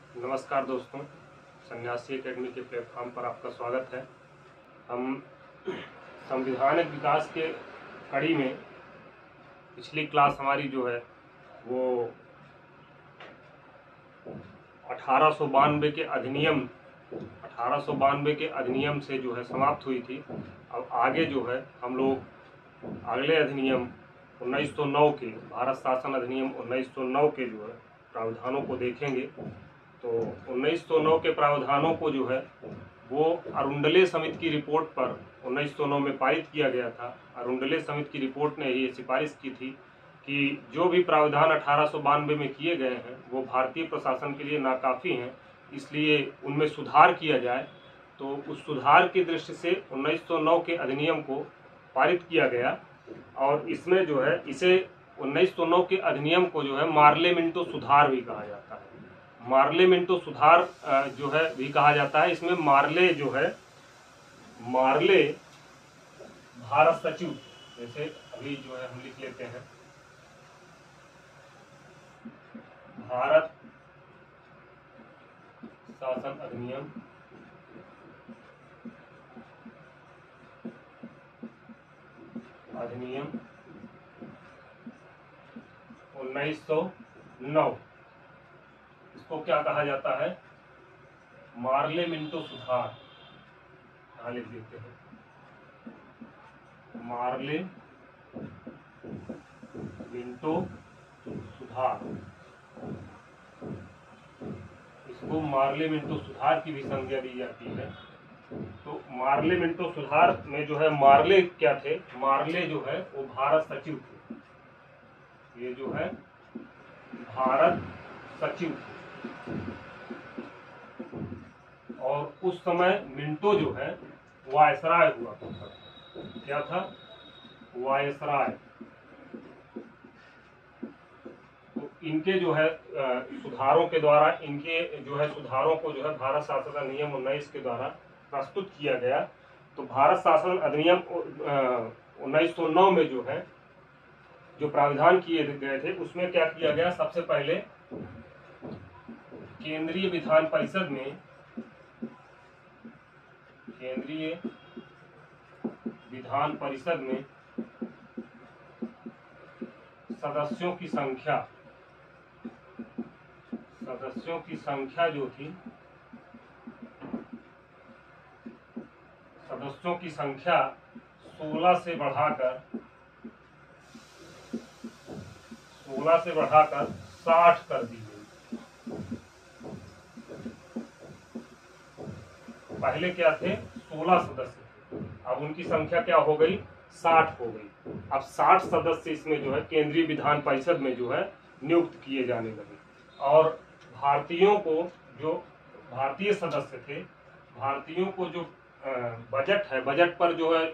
नमस्कार दोस्तों, सन्यासी एकेडमी के प्लेटफॉर्म पर आपका स्वागत है। हम संविधानिक विकास के कड़ी में पिछली क्लास हमारी जो है वो 1892 के अधिनियम से जो है समाप्त हुई थी। अब आगे जो है हम लोग अगले अधिनियम 1909 के, भारत शासन अधिनियम 1909 के जो है प्रावधानों को देखेंगे। तो 1909 के प्रावधानों को जो है वो अरुंडले समिति की रिपोर्ट पर 1909 में पारित किया गया था। अरुंडले समिति की रिपोर्ट ने ये सिफारिश की थी कि जो भी प्रावधान 1892 में किए गए हैं वो भारतीय प्रशासन के लिए नाकाफ़ी हैं, इसलिए उनमें सुधार किया जाए। तो उस सुधार की दृष्टि से 1909 के अधिनियम को पारित किया गया और इसमें जो है इसे 1909 के अधिनियम को जो है मार्ले मिंटो सुधार भी कहा जाता है। मार्ले मिंटो सुधार जो है भी कहा जाता है। इसमें मार्ले जो है, मार्ले भारत सचिव, जैसे अभी जो है हम लिख लेते हैं भारत शासन अधिनियम 1909, इसको क्या कहा जाता है? मार्ले मिंटो सुधार। यहाँ लिख देते हैं मार्ले मिंटो सुधार। इसको मार्ले मिंटो सुधार की भी संज्ञा दी जाती है। तो मार्ले मिंटो सुधार में जो है मार्ले क्या थे? मार्ले जो है वो भारत सचिव थे। ये जो है भारत सचिव थे और उस समय मिंटो जो है वायसराय हुआ था। क्या था? वायसराय। तो इनके जो है सुधारों के द्वारा, इनके जो है सुधारों को जो है भारत शासन अधिनियम 19 के द्वारा प्रस्तुत किया गया। तो भारत शासन अधिनियम 1909 में जो है जो प्रावधान किए गए थे उसमें क्या किया गया? सबसे पहले केंद्रीय विधान परिषद में सदस्यों की संख्या जो थी, सदस्यों की संख्या 16 से बढ़ाकर 60 कर दी गई। पहले क्या थे? 16 सदस्य थे, अब उनकी संख्या क्या हो गई? 60 हो गई। अब 60 सदस्य इसमें जो है केंद्रीय विधान परिषद में जो है नियुक्त किए जाने लगे। और भारतीयों को, जो भारतीय सदस्य थे, भारतीयों को जो बजट है, बजट पर जो है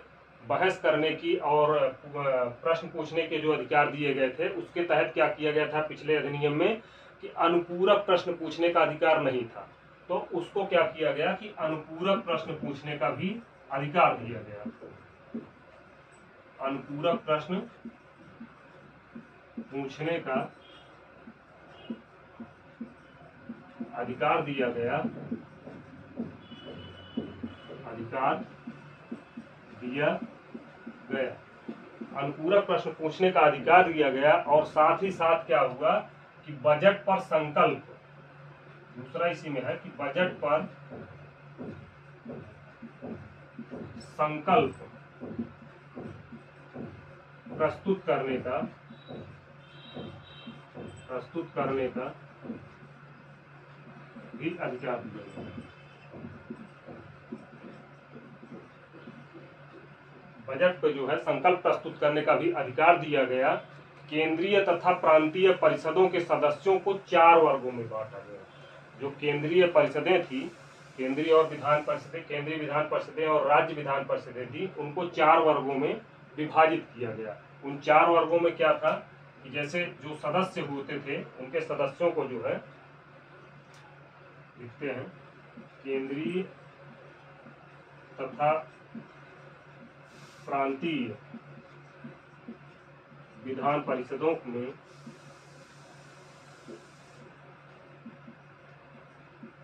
बहस करने की और प्रश्न पूछने के जो अधिकार दिए गए थे, उसके तहत क्या किया गया था पिछले अधिनियम में कि अनुपूरक प्रश्न पूछने का अधिकार नहीं था। तो उसको क्या किया गया कि अनुपूरक प्रश्न पूछने का भी अधिकार दिया गया। अनुपूरक प्रश्न पूछने का अधिकार दिया गया, अनुपूरक प्रश्न पूछने का अधिकार दिया गया। और साथ ही साथ क्या हुआ कि बजट पर संकल्प, दूसरा इसी में है कि बजट पर संकल्प प्रस्तुत करने का भी अधिकार दिया गया। बजट पे जो है संकल्प प्रस्तुत करने का भी अधिकार दिया गया। केंद्रीय तथा प्रांतीय परिषदों के सदस्यों को 4 वर्गों में बांटा गया। जो केंद्रीय परिषदें थी, केंद्रीय विधान परिषदें और राज्य विधान परिषदें थी, उनको 4 वर्गों में विभाजित किया गया। उन 4 वर्गों में क्या था कि जैसे जो सदस्य होते थे उनके सदस्यों को जो है लिखते हैं केंद्रीय तथा प्रांतीय विधान परिषदों में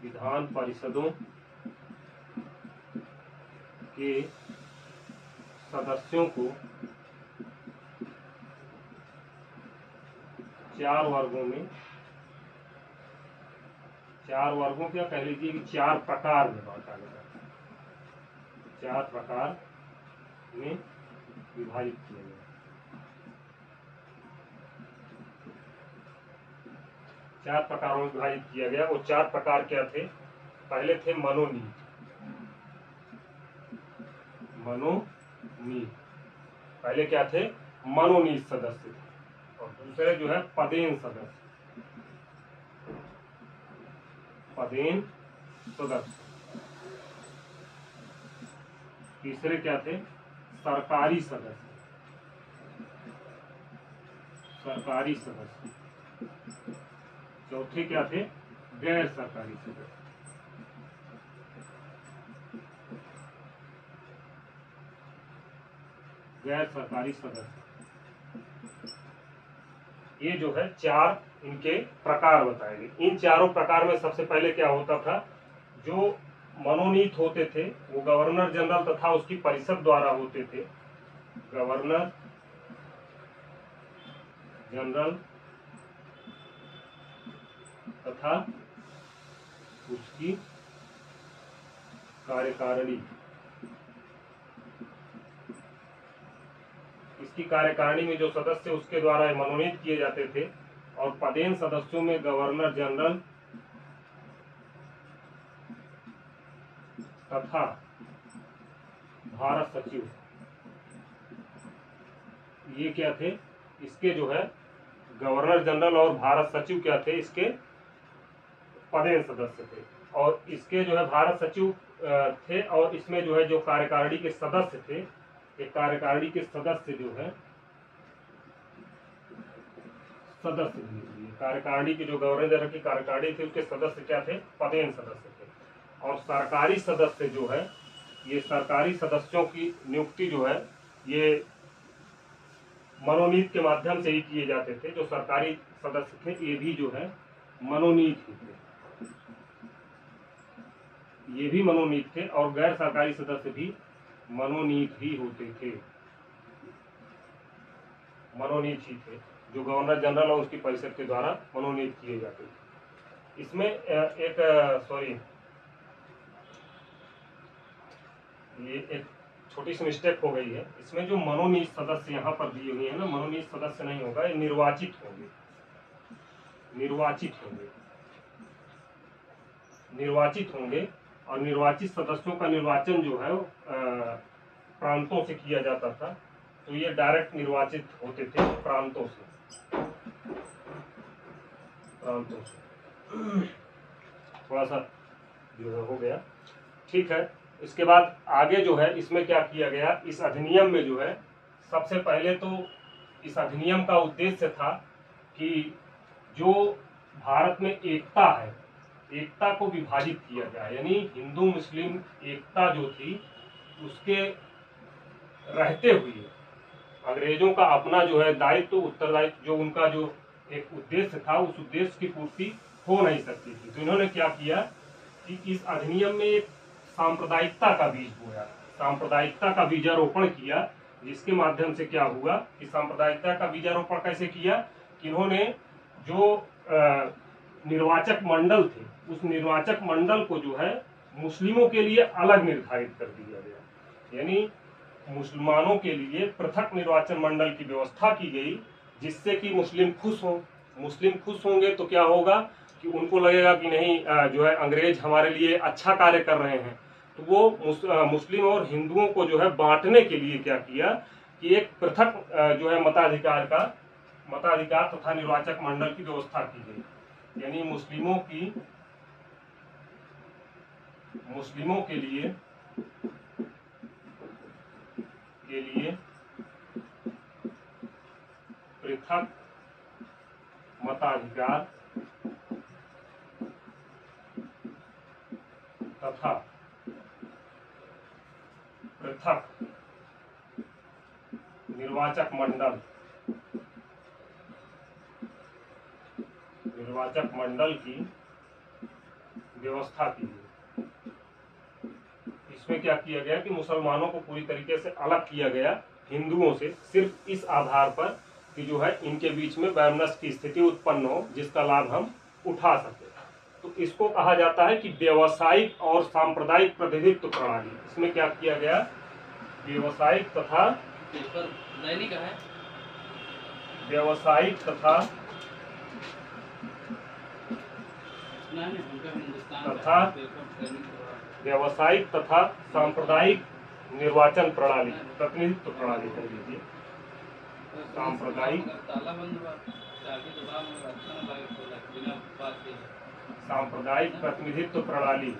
विधान परिषदों के सदस्यों को 4 वर्गों में, 4 वर्गों क्या कह लीजिए कि 4 प्रकार में बांटा गया, 4 प्रकार में विभाजित किया गया। 4 प्रकारों में विभाजित किया गया। वो 4 प्रकार क्या थे? पहले थे मनोनीत, मनोनीत पहले क्या थे? मनोनीत सदस्य थे। और दूसरे जो है पदेन सदस्य, पदेन सदस्य। तीसरे क्या थे? सरकारी सदस्य, सरकारी सदस्य। चौथे क्या थे? गैर सरकारी सदस्य। गैर सरकारी सदस्य। ये जो है 4 इनके प्रकार बताए गए। इन चारों प्रकार में सबसे पहले क्या होता था? जो मनोनीत होते थे वो गवर्नर जनरल तथा उसकी परिषद द्वारा होते थे। गवर्नर जनरल तथा उसकी कार्यकारिणी। इसकी कार्यकारिणी में जो सदस्य उसके द्वारा मनोनीत किए जाते थे। और पदेन सदस्यों में गवर्नर जनरल तथा भारत सचिव, ये क्या थे? इसके जो है गवर्नर जनरल और भारत सचिव क्या थे? इसके पदेन सदस्य थे। और इसके जो है भारत सचिव थे। और इसमें जो है जो कार्यकारिणी के सदस्य थे, ये कार्यकारिणी के सदस्य जो है सदस्य थे। कार्यकारिणी के जो गवर्नर जनरल की कार्यकारिणी थी उसके सदस्य क्या थे? पदेन सदस्य थे। और सरकारी सदस्य जो है, ये सरकारी सदस्यों की नियुक्ति जो है ये मनोनीत के माध्यम से ही किए जाते थे। जो सरकारी सदस्य थे ये भी जो है मनोनीत ही थे, ये भी मनोनीत थे। और गैर सरकारी सदस्य भी मनोनीत ही होते थे, मनोनीत ही थे, जो गवर्नर जनरल और उसकी परिषद के द्वारा मनोनीत किए जाते थे। इसमें ये एक छोटी सी मिस्टेक हो गई है। इसमें जो मनोनीत सदस्य यहाँ पर दिए हुए हैं ना, मनोनीत सदस्य नहीं होगा, ये निर्वाचित होंगे, निर्वाचित होंगे, निर्वाचित होंगे। और निर्वाचित सदस्यों का निर्वाचन जो है प्रांतों से किया जाता था। तो ये डायरेक्ट निर्वाचित होते थे प्रांतों से, प्रांतों से। थोड़ा सा जो है हो गया, ठीक है। इसके बाद आगे जो है इसमें क्या किया गया? इस अधिनियम में जो है सबसे पहले तो इस अधिनियम का उद्देश्य था कि जो भारत में एकता है, एकता को विभाजित किया जाए। यानी हिंदू मुस्लिम एकता जो थी उसके रहते हुए अंग्रेजों का अपना जो है दायित्व, उत्तरदायित्व, जो उनका जो एक उद्देश्य था उस उद्देश्य की पूर्ति हो नहीं सकती थी। तो इन्होंने क्या किया कि इस अधिनियम में एक सांप्रदायिकता का बीज बोया, सांप्रदायिकता का बीजारोपण किया। जिसके माध्यम से क्या हुआ कि सांप्रदायिकता का बीजारोपण कैसे किया कि इन्होंने जो निर्वाचक मंडल थे उस निर्वाचक मंडल को जो है मुस्लिमों के लिए अलग निर्धारित कर दिया गया। यानी मुसलमानों के लिए पृथक निर्वाचन मंडल की व्यवस्था की गई, जिससे कि मुस्लिम खुश हों। मुस्लिम खुश होंगे तो क्या होगा कि उनको लगेगा कि नहीं जो है अंग्रेज हमारे लिए अच्छा कार्य कर रहे हैं। तो वो मुस्लिम और हिंदुओं को जो है बांटने के लिए क्या किया कि एक पृथक जो है मताधिकार तथा निर्वाचक मंडल की व्यवस्था की गई। यानी मुस्लिमों के लिए पृथक मताधिकार तथा पृथक निर्वाचक मंडल की व्यवस्था की गई। इसमें क्या किया गया कि मुसलमानों को पूरी तरीके से अलग किया गया हिंदुओं से, सिर्फ इस आधार पर कि जो है इनके बीच में वैमनस्य की स्थिति उत्पन्न हो जिसका लाभ हम उठा सके। तो इसको कहा जाता है कि व्यवसायिक और सांप्रदायिक प्रतिनिधित्व प्रणाली। इसमें क्या किया गया, व्यवसायिक तथा व्यवसायिक तथा व्यावसायिक तथा सांप्रदायिक निर्वाचन प्रणाली, प्रतिनिधित्व प्रणाली कर लीजिए। सांप्रदायिक प्रतिनिधित्व प्रणाली,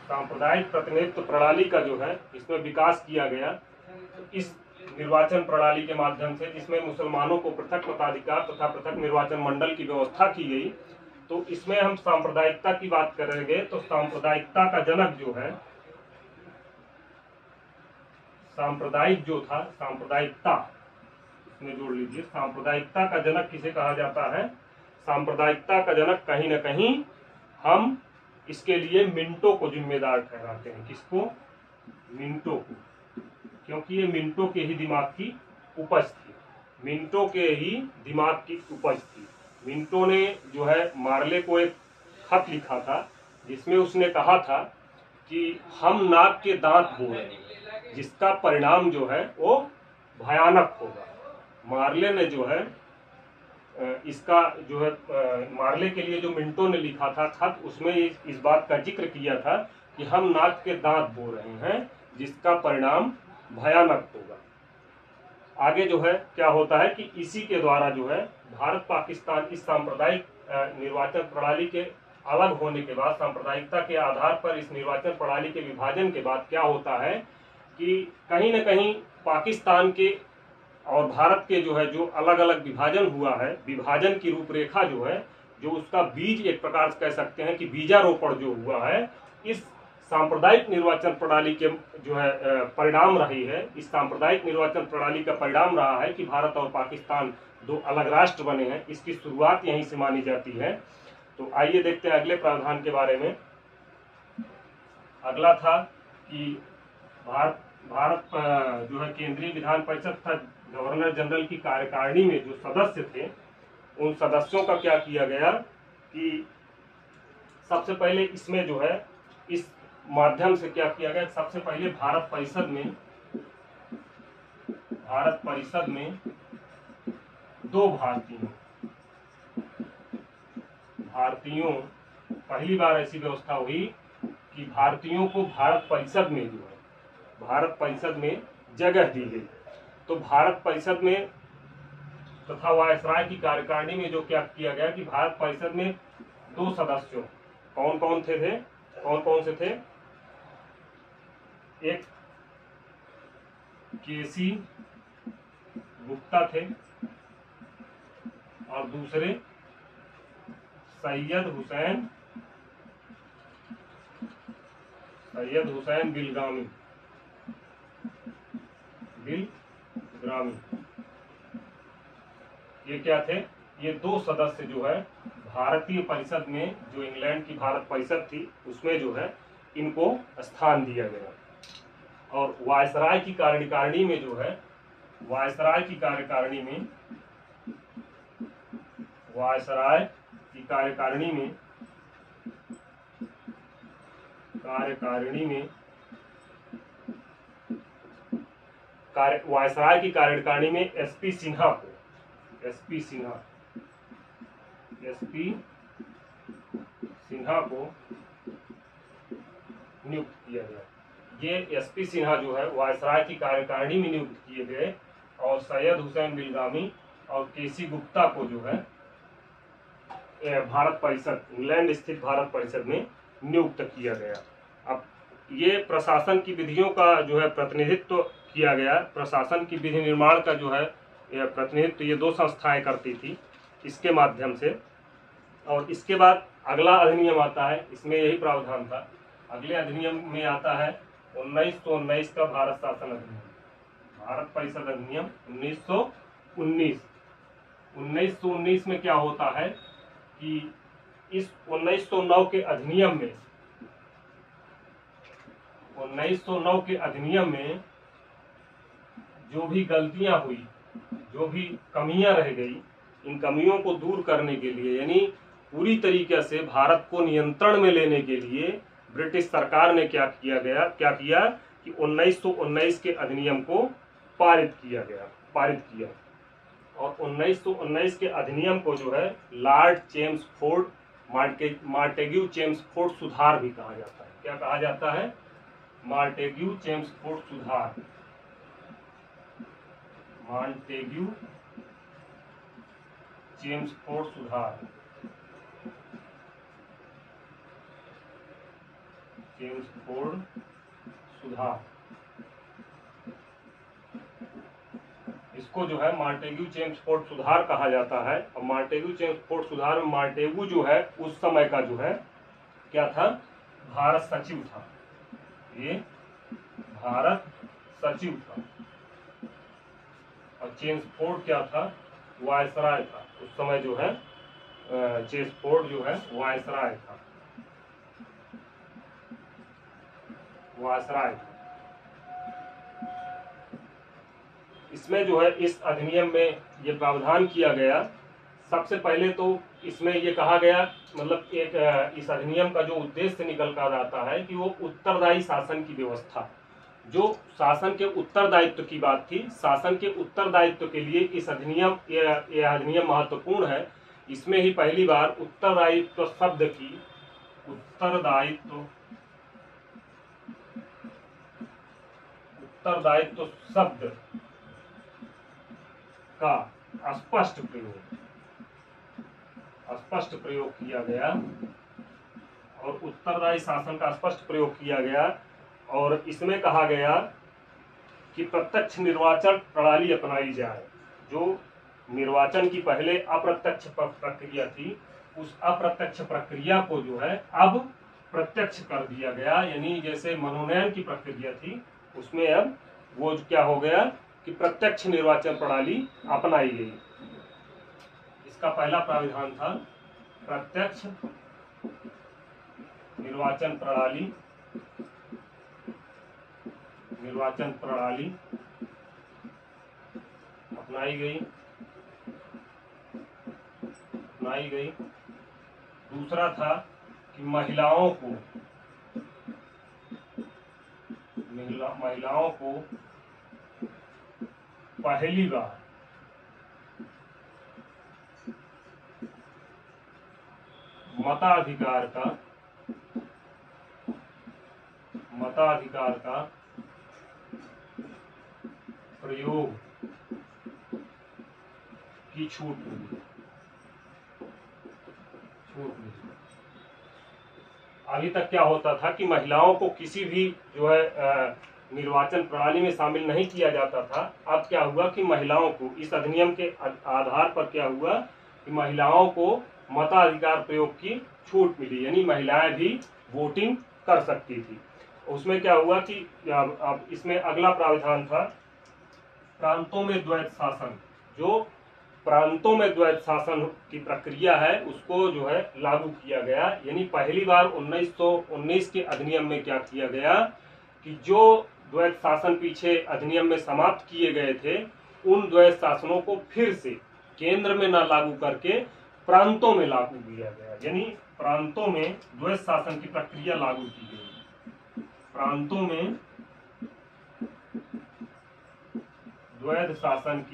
सांप्रदायिक प्रतिनिधित्व प्रणाली का जो है इसमें विकास किया गया। इस निर्वाचन प्रणाली के माध्यम से, जिसमें मुसलमानों को पृथक मताधिकार तथा पृथक निर्वाचन मंडल की व्यवस्था की गई। तो इसमें हम सांप्रदायिकता की बात करेंगे तो सांप्रदायिकता का जनक जो है, सांप्रदायिक जो था, सांप्रदायिकता इसमें जोड़ लीजिए। सांप्रदायिकता का जनक किसे कहा जाता है? सांप्रदायिकता का जनक कहीं न कहीं हम इसके लिए मिंटो को जिम्मेदार ठहराते हैं। किसको? मिंटो को, क्योंकि ये मिंटो के ही दिमाग की उपज थी। मिंटो के ही दिमाग की उपज थी। मिंटो ने जो है मार्ले को एक खत लिखा था जिसमें उसने कहा था कि हम नाक के दांत बो रहे हैं, जिसका परिणाम जो है वो भयानक होगा। मार्ले ने जो है इसका जो है मार्ले के लिए जो मिंटो ने लिखा था खत, उसमें इस बात का जिक्र किया था कि हम नाक के दांत बो रहे हैं, जिसका परिणाम भयानक होगा। आगे जो है क्या होता है कि इसी के द्वारा जो है भारत पाकिस्तान इस सांप्रदायिक निर्वाचन प्रणाली के अलग होने के बाद, सांप्रदायिकता के आधार पर इस निर्वाचन प्रणाली के विभाजन के बाद क्या होता है कि कहीं न कहीं पाकिस्तान के और भारत के जो है जो अलग अलग विभाजन हुआ है, विभाजन की रूपरेखा जो है, जो उसका बीज एक प्रकार से कह सकते हैं कि बीजारोपण जो हुआ है, इस सांप्रदायिक निर्वाचन प्रणाली के जो है परिणाम रही है। इस सांप्रदायिक निर्वाचन प्रणाली का परिणाम रहा है कि भारत और पाकिस्तान दो अलग राष्ट्र बने हैं। इसकी शुरुआत यहीं से मानी जाती है। तो आइए देखते हैं अगले प्रावधान के बारे में। अगला था कि भारत जो है केंद्रीय विधान परिषद तथा गवर्नर जनरल की कार्यकारिणी में जो सदस्य थे, उन सदस्यों का क्या किया गया कि सबसे पहले इसमें जो है इस माध्यम से क्या किया गया, सबसे पहले भारत परिषद में दो भारतीयों पहली बार ऐसी व्यवस्था हुई कि भारतीयों को भारत परिषद में जगह दी गई। तो भारत परिषद में तथा वायसराय की कार्यकारिणी में जो क्या किया गया कि भारत परिषद में दो सदस्यों कौन कौन से थे? एक केसी गुप्ता थे और दूसरे सैयद हुसैन बिलगामी। ये क्या थे? ये दो सदस्य जो है भारतीय परिषद में, जो इंग्लैंड की भारत परिषद थी उसमें जो है इनको स्थान दिया गया। और वायसराय की कार्यकारिणी में जो है, वायसराय की कार्यकारिणी में एसपी सिन्हा को नियुक्त किया गया। ये एसपी सिन्हा जो है वायसराय की कार्यकारिणी में नियुक्त किए गए और सैयद हुसैन बिलगामी और केसी गुप्ता को जो है भारत परिषद, इंग्लैंड स्थित भारत परिषद में नियुक्त किया गया। अब ये प्रशासन की विधियों का जो है प्रतिनिधित्व किया गया। प्रशासन की विधि निर्माण का जो है प्रतिनिधित्व ये दो संस्थाएं करती थी इसके माध्यम से। और इसके बाद अगला अधिनियम आता है, इसमें यही प्रावधान था। अगले अधिनियम में आता है 1919 का भारत भारत परिषद अधिनियम 1919। 1919 में क्या होता है कि इस 1909 के अधिनियम में 1909 के अधिनियम में जो भी गलतियां हुई, जो भी कमियां रह गई, इन कमियों को दूर करने के लिए, यानी पूरी तरीके से भारत को नियंत्रण में लेने के लिए ब्रिटिश सरकार ने क्या किया कि 1919 के अधिनियम को पारित किया। और 1919 के अधिनियम को जो है लॉर्ड चेम्सफोर्ड मार्टेग्यू चेम्सफोर्ड सुधार भी कहा जाता है। क्या कहा जाता है? मार्टेग्यू चेम्सफोर्ड सुधार। मार्टेग्यू चेम्सफोर्ड सुधार। चेम्सफोर्ड सुधार, इसको जो है मार्टेग्यू चेम्सफोर्ड सुधार कहा जाता है। और मार्टेग्यू चेम्सफोर्ड सुधार में मार्टेग्यू जो है उस समय का जो है क्या था? भारत सचिव था। ये भारत सचिव था। और चेम्सफोर्ड क्या था? वायसराय था। उस समय जो है चेम्सफोर्ड जो है वायसराय था। इसमें जो है इस अधिनियम में ये प्रावधान किया गया, सबसे पहले तो इसमें ये कहा गया, मतलब एक इस अधिनियम का जो उद्देश्य निकल कर आता है कि वो उत्तरदायी शासन की व्यवस्था, जो शासन के उत्तरदायित्व की बात थी, शासन के उत्तरदायित्व के लिए इस अधिनियम ये अधिनियम महत्वपूर्ण है। इसमें ही पहली बार उत्तरदायित्व शब्द की, उत्तरदायित्व शब्द का स्पष्ट प्रयोग किया गया और उत्तरदायी शासन का स्पष्ट प्रयोग किया गया। और इसमें कहा गया कि प्रत्यक्ष निर्वाचन प्रणाली अपनाई जाए। जो निर्वाचन की पहले अप्रत्यक्ष प्रक्रिया थी, उस अप्रत्यक्ष प्रक्रिया को जो है अब प्रत्यक्ष कर दिया गया। यानी जैसे मनोनयन की प्रक्रिया थी, उसमें अब वो क्या हो गया कि प्रत्यक्ष निर्वाचन प्रणाली अपनाई गई। इसका पहला प्राविधान था प्रत्यक्ष निर्वाचन प्रणाली अपनाई गई। दूसरा था कि महिलाओं को पहली बार मताधिकार का प्रयोग की छूट मिली। अभी तक क्या होता था कि महिलाओं को किसी भी जो है निर्वाचन प्रणाली में शामिल नहीं किया जाता था। अब क्या हुआ कि महिलाओं को इस अधिनियम के आधार पर क्या हुआ कि महिलाओं को मताधिकार प्रयोग की छूट मिली, यानी महिलाएं भी वोटिंग कर सकती थी। उसमें क्या हुआ कि अब इसमें अगला प्रावधान था प्रांतों में द्वैत शासन। जो प्रांतों में द्वैत शासन की प्रक्रिया है उसको जो है लागू किया गया। यानी पहली बार 1919 के अधिनियम में क्या किया गया कि जो द्वैत शासन पीछे अधिनियम में समाप्त किए गए थे, उन द्वैत शासनों को फिर से केंद्र में न लागू करके प्रांतों में लागू किया गया। यानी प्रांतों में द्वैत शासन की प्रक्रिया लागू की गई। प्रांतों में द्वैत शासन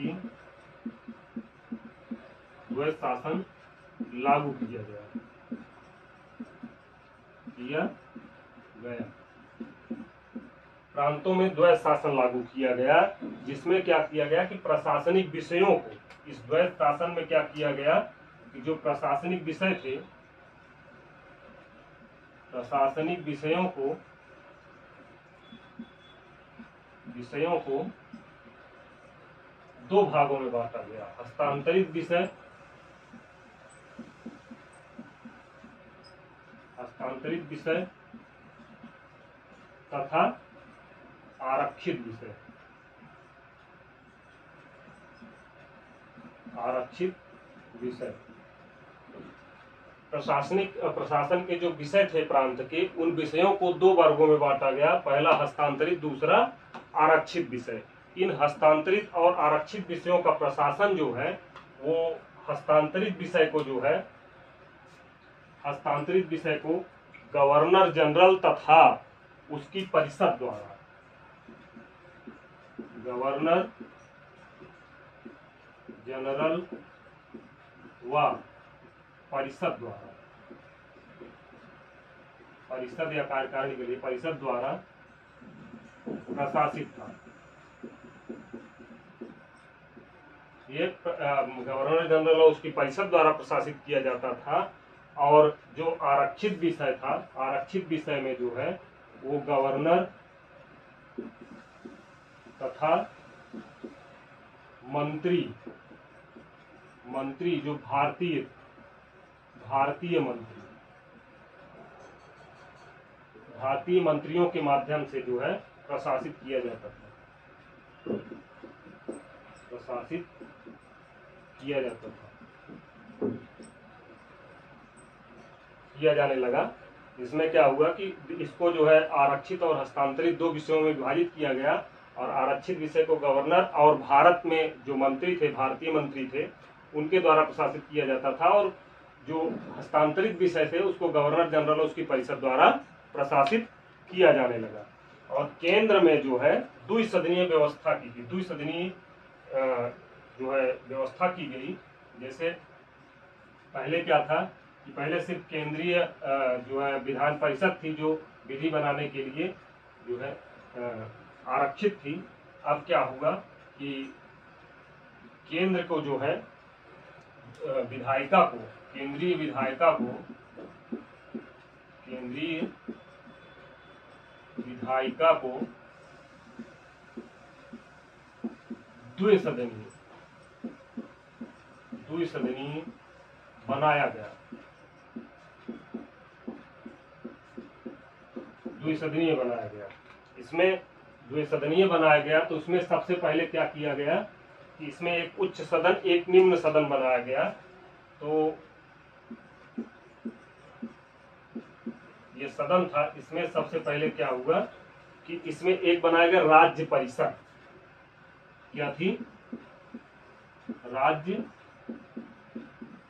लागू किया गया। प्रांतों में द्वैत शासन लागू किया गया, जिसमें क्या किया गया कि प्रशासनिक विषयों को, इस द्वैत शासन में क्या किया गया कि जो प्रशासनिक विषय थे, प्रशासनिक विषयों को दो भागों में बांटा गया। हस्तांतरित विषय तथा आरक्षित विषय। आरक्षित विषय। प्रशासन के जो विषय थे प्रांत के, उन विषयों को दो वर्गों में बांटा गया, पहला हस्तांतरित, दूसरा आरक्षित विषय। इन हस्तांतरित और आरक्षित विषयों का प्रशासन जो है वो हस्तांतरित विषय को गवर्नर जनरल तथा उसकी परिषद द्वारा, गवर्नर जनरल व परिषद द्वारा, परिषद या कार्यकारिणी के लिए परिषद द्वारा प्रशासित था। ये गवर्नर जनरल और उसकी परिषद द्वारा प्रशासित किया जाता था। और जो आरक्षित विषय था, आरक्षित विषय में जो है वो गवर्नर तथा मंत्री जो भारतीय मंत्रियों के माध्यम से जो है प्रशासित किया जाता था, किया जाने लगा। इसमें क्या हुआ कि इसको जो है आरक्षित और हस्तांतरित दो विषयों में विभाजित किया गया, और आरक्षित विषय को गवर्नर और भारत में जो मंत्री थे, भारतीय मंत्री थे, उनके द्वारा प्रशासित किया जाता था, और जो हस्तांतरित विषय थे उसको गवर्नर जनरल और उसकी परिषद द्वारा प्रशासित किया जाने लगा। और केंद्र में जो है द्विसदनीय व्यवस्था की गई, द्विसदनीय जो है व्यवस्था की गई। जैसे पहले क्या था कि पहले सिर्फ केंद्रीय जो है विधान परिषद थी जो विधि बनाने के लिए जो है आरक्षित थी। अब क्या हुआ कि केंद्र को जो है केंद्रीय विधायिका को द्विसदनीय बनाया गया। इसमें द्विसदनीय बनाया गया तो उसमें सबसे पहले क्या किया गया कि इसमें एक उच्च सदन, एक निम्न सदन बनाया गया। तो ये सदन था, इसमें सबसे पहले क्या हुआ कि इसमें एक बनाया गया राज्य परिषद। क्या थी? राज्य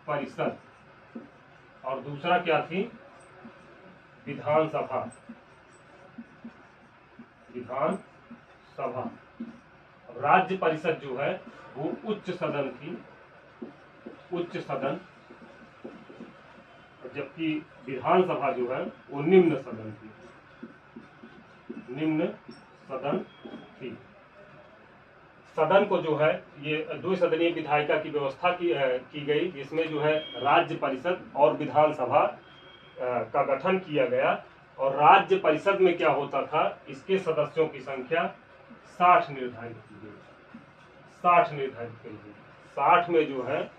परिषद। और दूसरा क्या थी? विधानसभा। राज्य परिषद जो है वो उच्च सदन थी, जबकि विधानसभा जो है वो निम्न सदन थी। सदन को जो है ये द्विसदनीय विधायिका की व्यवस्था की गई, जिसमें जो है राज्य परिषद और विधानसभा का गठन किया गया। और राज्य परिषद में क्या होता था, इसके सदस्यों की संख्या 60 निर्धारित की गई। 60 में जो है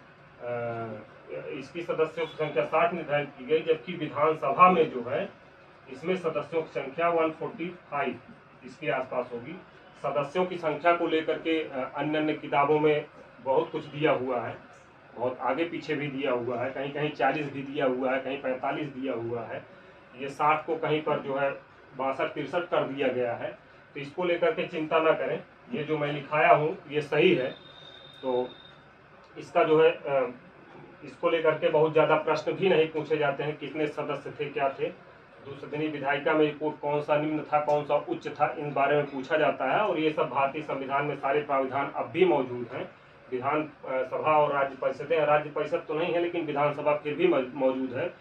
इसकी सदस्यों की संख्या 60 निर्धारित की गई, जबकि विधानसभा में जो है इसमें सदस्यों की संख्या 145 इसके आसपास होगी। सदस्यों की संख्या को लेकर के अन्य किताबों में बहुत कुछ दिया हुआ है, बहुत आगे पीछे भी दिया हुआ है, कहीं कहीं 40 भी दिया हुआ है, कहीं 45 दिया हुआ है। ये 60 को कहीं पर जो है 62-63 कर दिया गया है। तो इसको लेकर के चिंता ना करें, ये जो मैं लिखाया हूँ ये सही है। तो इसका जो है इसको लेकर के बहुत ज़्यादा प्रश्न भी नहीं पूछे जाते हैं, कितने सदस्य थे, क्या थे। द्विसदनीय विधायिका में कौन सा निम्न था, कौन सा उच्च था, इन बारे में पूछा जाता है। और ये सब भारतीय संविधान में सारे प्रावधान अब भी मौजूद हैं। विधान सभा और राज्य परिषदें, राज्य परिषद तो नहीं है लेकिन विधानसभा फिर भी मौजूद है।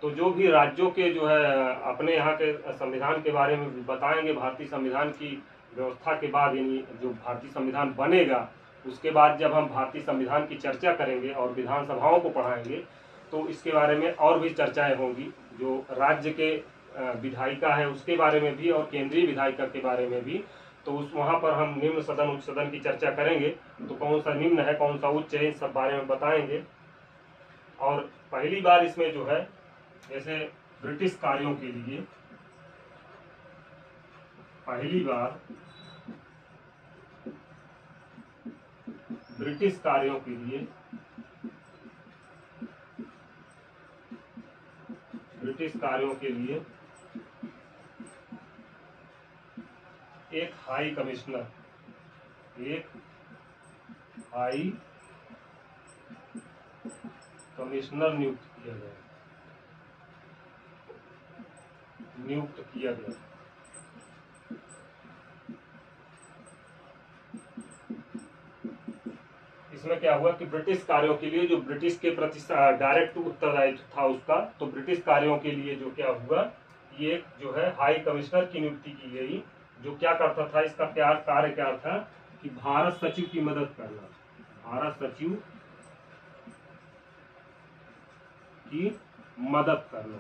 तो जो भी राज्यों के जो है अपने यहाँ के संविधान के बारे में बताएंगे, भारतीय संविधान की व्यवस्था के बाद, यानी जो भारतीय संविधान बनेगा उसके बाद जब हम भारतीय संविधान की चर्चा करेंगे और विधानसभाओं को पढ़ाएंगे तो इसके बारे में और भी चर्चाएं होंगी। जो राज्य के विधायिका है उसके बारे में भी और केंद्रीय विधायिका के बारे में भी। तो उस वहाँ पर हम निम्न सदन उच्च सदन की चर्चा करेंगे, तो कौन सा निम्न है कौन सा उच्च है, इन सब बारे में बताएंगे। और पहली बार इसमें जो है जैसे ब्रिटिश कार्यों के लिए ब्रिटिश कार्यों के लिए ब्रिटिश कार्यों के लिए एक हाई कमिश्नर नियुक्त किया गया। इसमें क्या हुआ कि ब्रिटिश कार्यों के लिए जो ब्रिटिश के प्रति डायरेक्ट उत्तरदायित्व था उसका, तो ब्रिटिश कार्यों के लिए जो क्या हुआ, ये जो है हाई कमिश्नर की नियुक्ति की गई, जो क्या करता था, इसका क्या कार्य क्या था कि भारत सचिव की मदद करना, भारत सचिव की मदद करना।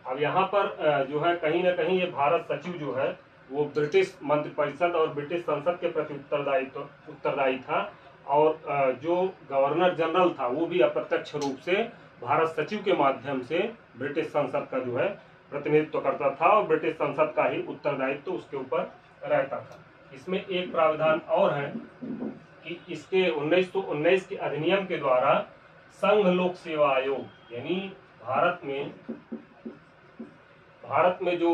अब यहाँ पर जो है कहीं ना कहीं ये भारत सचिव जो है वो ब्रिटिश मंत्रिपरिषद और ब्रिटिश संसद के प्रति उत्तरदायी था, और जो गवर्नर जनरल था वो भी अप्रत्यक्ष रूप से भारत सचिव के माध्यम से ब्रिटिश संसद का जो है प्रतिनिधित्व करता था, और ब्रिटिश संसद का ही उत्तरदायित्व उसके ऊपर रहता था। इसमें एक प्रावधान और है कि इसके 1919 के अधिनियम के द्वारा संघ लोक सेवा आयोग, यानी भारत में जो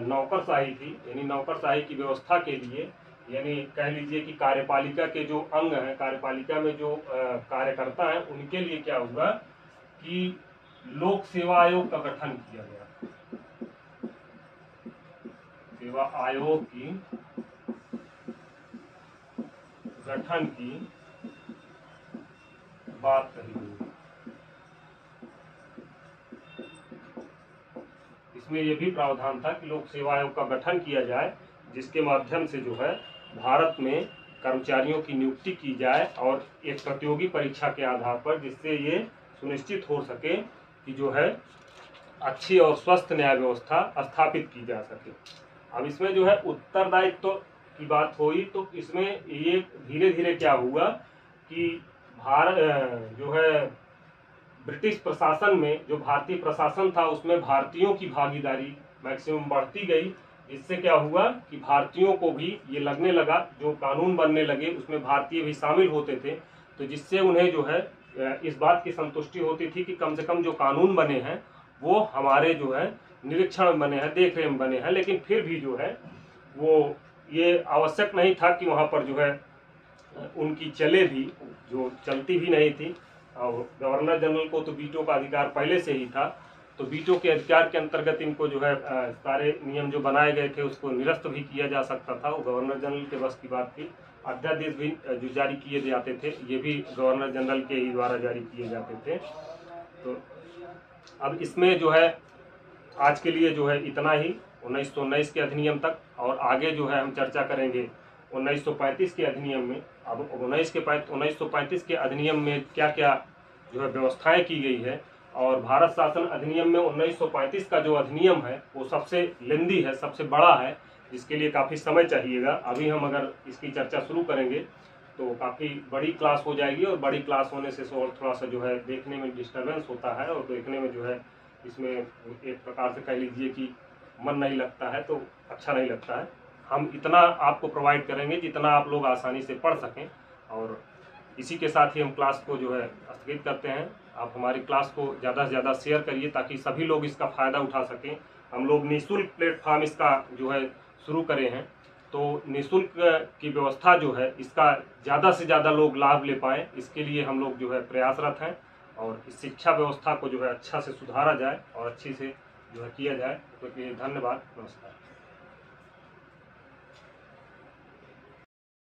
नौकरशाही थी, यानी नौकरशाही की व्यवस्था के लिए, यानी कह लीजिए कि कार्यपालिका के जो अंग हैं, कार्यपालिका में जो कार्यकर्ता हैं, उनके लिए क्या हुआ कि लोक सेवा आयोग का गठन किया गया। सेवा आयोग की गठन की बात कही गई। इसमें यह भी प्रावधान था कि लोक सेवा आयोग का गठन किया जाए, जिसके माध्यम से जो है भारत में कर्मचारियों की नियुक्ति की जाए, और एक प्रतियोगी परीक्षा के आधार पर, जिससे ये सुनिश्चित हो सके कि जो है अच्छी और स्वस्थ न्याय व्यवस्था स्थापित की जा सके। अब इसमें जो है उत्तरदायित्व की बात हुई, तो इसमें ये धीरे धीरे क्या हुआ कि भारत जो है ब्रिटिश प्रशासन में, जो भारतीय प्रशासन था उसमें भारतीयों की भागीदारी मैक्सिमम बढ़ती गई, इससे क्या हुआ कि भारतीयों को भी ये लगने लगा, जो कानून बनने लगे उसमें भारतीय भी शामिल होते थे, तो जिससे उन्हें जो है इस बात की संतुष्टि होती थी कि कम से कम जो कानून बने हैं वो हमारे जो है निरीक्षण में बने हैं, देख रेख में बने हैं। लेकिन फिर भी जो है वो ये आवश्यक नहीं था कि वहाँ पर जो है उनकी चले भी, जो चलती भी नहीं थी। और गवर्नर जनरल को तो वीटो का अधिकार पहले से ही था, तो वीटो के अधिकार के अंतर्गत इनको जो है सारे नियम जो बनाए गए थे उसको निरस्त भी किया जा सकता था, वो गवर्नर जनरल के बस की बात थी। अध्यादेश भी जो जारी किए जाते थे ये भी गवर्नर जनरल के ही द्वारा जारी किए जाते थे। तो अब इसमें जो है आज के लिए जो है इतना ही 1919 के अधिनियम तक, और आगे जो है हम चर्चा करेंगे 1935 के अधिनियम में। अब 1935 के अधिनियम में क्या क्या जो है व्यवस्थाएं की गई है, और भारत शासन अधिनियम में 1935 का जो अधिनियम है वो सबसे लेंदी है, सबसे बड़ा है, जिसके लिए काफ़ी समय चाहिएगा। अभी हम अगर इसकी चर्चा शुरू करेंगे तो काफ़ी बड़ी क्लास हो जाएगी, और बड़ी क्लास होने से थोड़ा सा जो है देखने में डिस्टर्बेंस होता है, और देखने में जो है इसमें एक प्रकार से कह लीजिए कि मन नहीं लगता है, तो अच्छा नहीं लगता है। हम इतना आपको प्रोवाइड करेंगे जितना आप लोग आसानी से पढ़ सकें, और इसी के साथ ही हम क्लास को जो है स्थगित करते हैं। आप हमारी क्लास को ज़्यादा से ज़्यादा शेयर करिए ताकि सभी लोग इसका फ़ायदा उठा सकें। हम लोग निःशुल्क प्लेटफॉर्म इसका जो है शुरू करे हैं, तो निःशुल्क की व्यवस्था जो है इसका ज़्यादा से ज़्यादा लोग लाभ ले पाएँ, इसके लिए हम लोग जो है प्रयासरत हैं, और इस शिक्षा व्यवस्था को जो है अच्छा से सुधारा जाए और अच्छी से जो है किया जाए। तो धन्यवाद, नमस्कार।